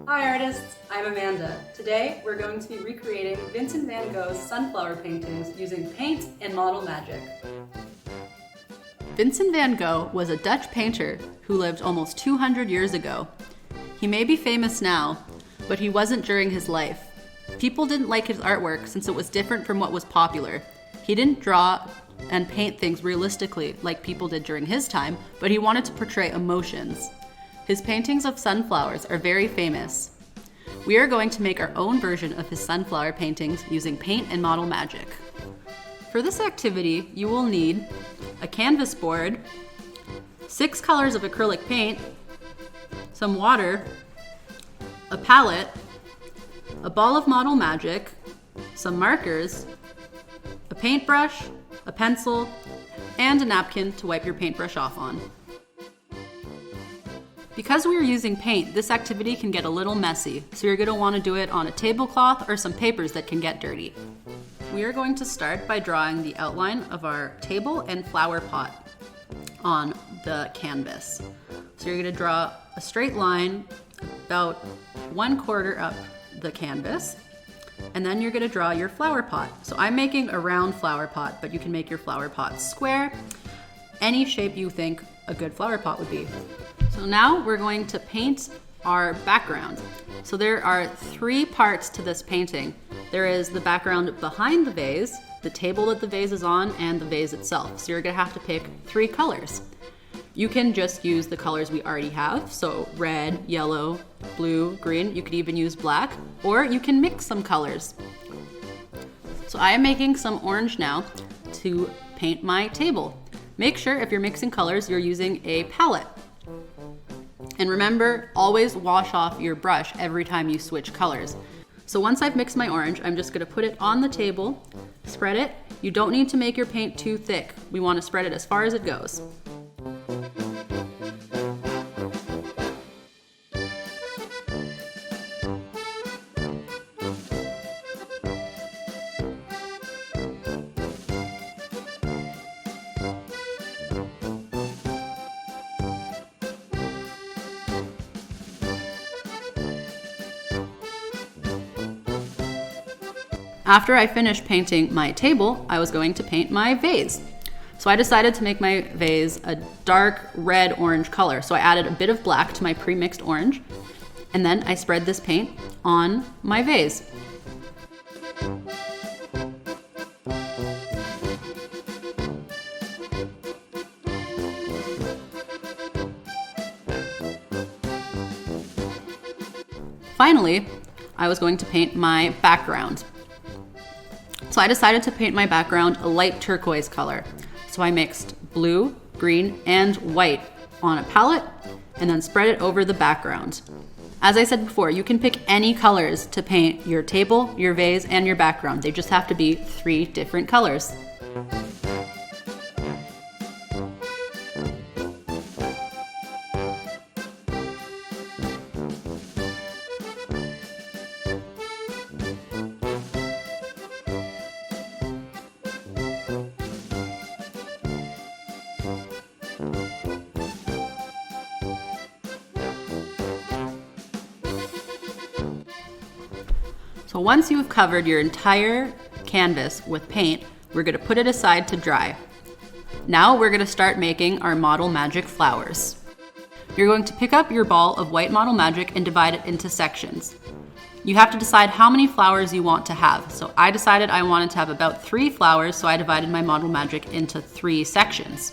Hi artists, I'm Amanda. Today we're going to be recreating Vincent Van Gogh's sunflower paintings using paint and model magic. Vincent Van Gogh was a Dutch painter who lived almost 200 years ago. He may be famous now, but he wasn't during his life. People didn't like his artwork since it was different from what was popular. He didn't draw and paint things realistically like people did during his time, but he wanted to portray emotions. His paintings of sunflowers are very famous. We are going to make our own version of his sunflower paintings using paint and model magic. For this activity, you will need a canvas board, 6 colors of acrylic paint, some water, a palette, a ball of model magic, some markers, a paintbrush, a pencil, and a napkin to wipe your paintbrush off on. Because we are using paint, this activity can get a little messy, so you're going to want to do it on a tablecloth or some papers that can get dirty. We are going to start by drawing the outline of our table and flower pot on the canvas. So you're going to draw a straight line about 1/4 up the canvas, and then you're going to draw your flower pot. So I'm making a round flower pot, but you can make your flower pot square, any shape you think a good flower pot would be. So now we're going to paint our background. So there are 3 parts to this painting. There is the background behind the vase, the table that the vase is on, and the vase itself. So you're gonna have to pick 3 colors. You can just use the colors we already have, so red, yellow, blue, green. You could even use black, or you can mix some colors. So I am making some orange now to paint my table. Make sure if you're mixing colors, you're using a palette. And remember, always wash off your brush every time you switch colors. So once I've mixed my orange, I'm just gonna put it on the table, spread it. You don't need to make your paint too thick. We wanna spread it as far as it goes. After I finished painting my table, I was going to paint my vase. So I decided to make my vase a dark red-orange color. So I added a bit of black to my pre-mixed orange, and then I spread this paint on my vase. Finally, I was going to paint my background. So I decided to paint my background a light turquoise color. So I mixed blue, green, and white on a palette and then spread it over the background. As I said before, you can pick any colors to paint your table, your vase, and your background. They just have to be 3 different colors. So once you've covered your entire canvas with paint, we're going to put it aside to dry. Now we're going to start making our model magic flowers. You're going to pick up your ball of white model magic and divide it into sections. You have to decide how many flowers you want to have. So I decided I wanted to have about 3 flowers, so I divided my model magic into 3 sections.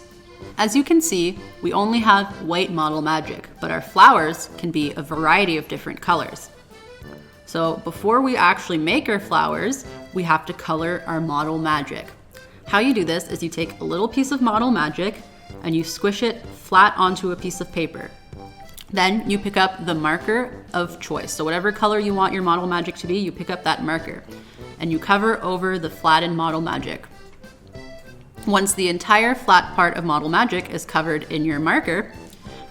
As you can see, we only have white model magic, but our flowers can be a variety of different colors. So before we actually make our flowers, we have to color our model magic. How you do this is you take a little piece of model magic and you squish it flat onto a piece of paper. Then you pick up the marker of choice. So whatever color you want your model magic to be, you pick up that marker and you cover over the flattened model magic. Once the entire flat part of model magic is covered in your marker,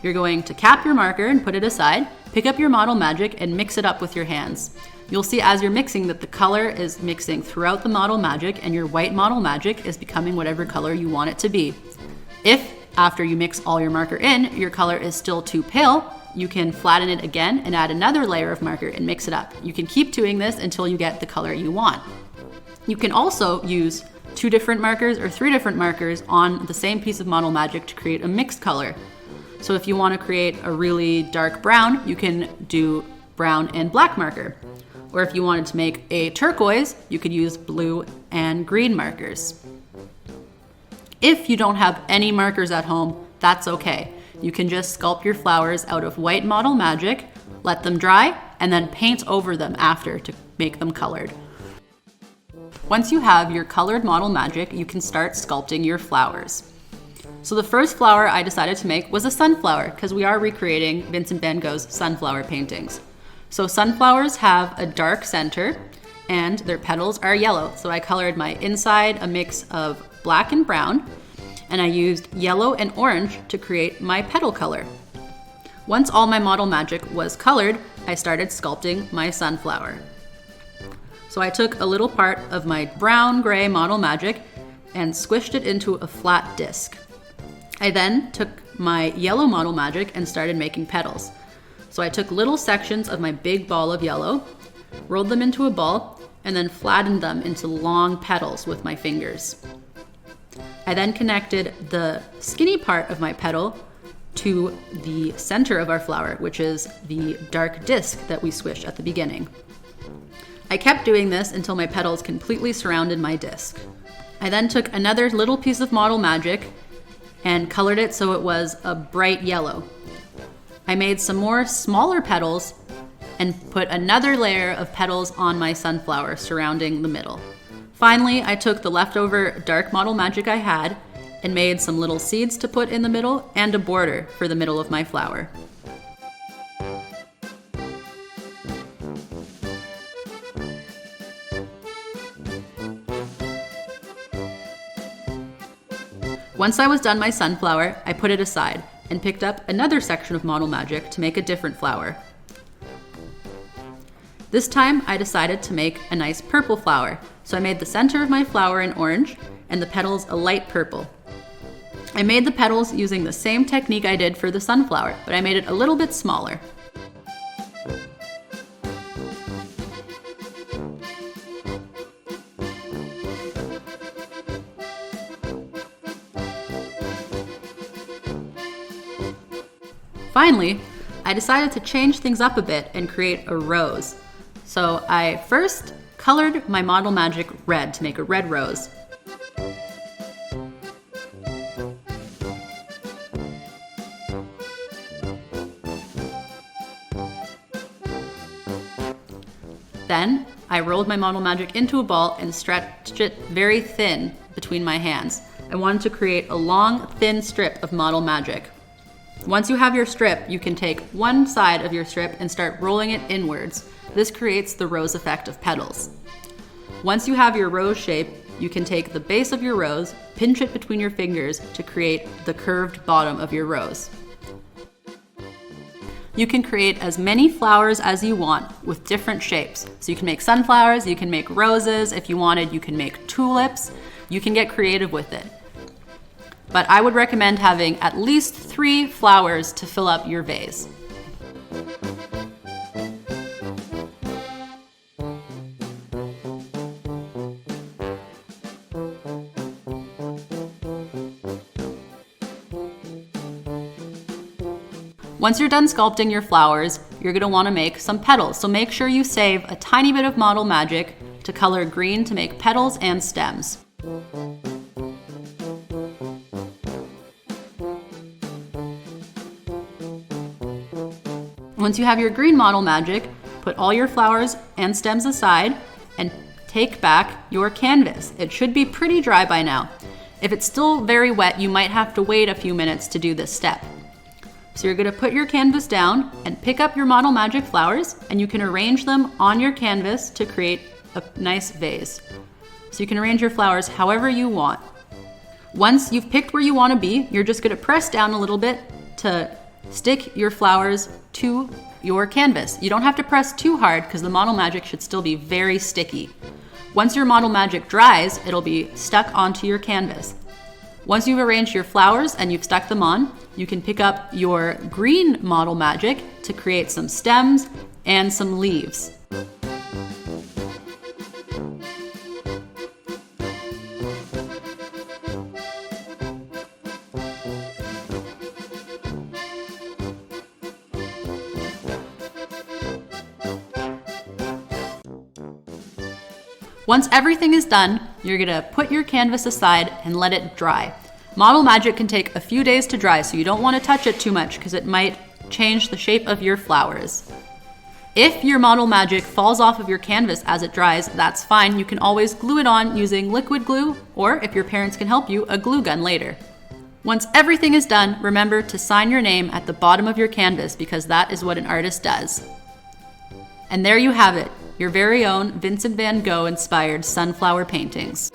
you're going to cap your marker and put it aside. Pick up your model magic and mix it up with your hands. You'll see as you're mixing that the color is mixing throughout the model magic and your white model magic is becoming whatever color you want it to be. If, after you mix all your marker in, your color is still too pale, you can flatten it again and add another layer of marker and mix it up. You can keep doing this until you get the color you want. You can also use 2 different markers or 3 different markers on the same piece of Model Magic to create a mixed color. So if you want to create a really dark brown, you can do brown and black marker. Or if you wanted to make a turquoise, you could use blue and green markers. If you don't have any markers at home, that's okay. You can just sculpt your flowers out of white Model Magic, let them dry, and then paint over them after to make them colored. Once you have your colored Model Magic, you can start sculpting your flowers. So the first flower I decided to make was a sunflower because we are recreating Vincent Van Gogh's sunflower paintings. So sunflowers have a dark center and their petals are yellow. So I colored my inside a mix of black and brown, and I used yellow and orange to create my petal color. Once all my Model Magic was colored, I started sculpting my sunflower. So I took a little part of my brown-gray Model Magic and squished it into a flat disc. I then took my yellow Model Magic and started making petals. So I took little sections of my big ball of yellow, rolled them into a ball, and then flattened them into long petals with my fingers. I then connected the skinny part of my petal to the center of our flower, which is the dark disc that we squished at the beginning. I kept doing this until my petals completely surrounded my disc. I then took another little piece of Model Magic and colored it so it was a bright yellow. I made some more smaller petals and put another layer of petals on my sunflower surrounding the middle. Finally, I took the leftover dark Model Magic I had and made some little seeds to put in the middle and a border for the middle of my flower. Once I was done my sunflower, I put it aside and picked up another section of Model Magic to make a different flower. This time I decided to make a nice purple flower, so I made the center of my flower in orange and the petals a light purple. I made the petals using the same technique I did for the sunflower, but I made it a little bit smaller. Finally, I decided to change things up a bit and create a rose. So I first colored my Model Magic red to make a red rose. Then I rolled my Model Magic into a ball and stretched it very thin between my hands. I wanted to create a long, thin strip of Model Magic. Once you have your strip, you can take one side of your strip and start rolling it inwards. This creates the rose effect of petals. Once you have your rose shape, you can take the base of your rose, pinch it between your fingers to create the curved bottom of your rose. You can create as many flowers as you want with different shapes. So you can make sunflowers, you can make roses. If you wanted, you can make tulips. You can get creative with it. But I would recommend having at least 3 flowers to fill up your vase. Once you're done sculpting your flowers, you're going to want to make some petals. So make sure you save a tiny bit of Model Magic to color green to make petals and stems. Once you have your green Model Magic, put all your flowers and stems aside and take back your canvas. It should be pretty dry by now. If it's still very wet, you might have to wait a few minutes to do this step. So you're going to put your canvas down and pick up your Model Magic flowers, and you can arrange them on your canvas to create a nice vase. So you can arrange your flowers however you want. Once you've picked where you want to be, you're just going to press down a little bit to stick your flowers to your canvas. You don't have to press too hard because the Model Magic should still be very sticky. Once your Model Magic dries, it'll be stuck onto your canvas. Once you've arranged your flowers and you've stuck them on, you can pick up your green Model Magic to create some stems and some leaves. Once everything is done, you're gonna put your canvas aside and let it dry. Model Magic can take a few days to dry, so you don't want to touch it too much because it might change the shape of your flowers. If your Model Magic falls off of your canvas as it dries, that's fine. You can always glue it on using liquid glue, or if your parents can help you, a glue gun later. Once everything is done, remember to sign your name at the bottom of your canvas because that is what an artist does. And there you have it, your very own Vincent Van Gogh inspired sunflower paintings.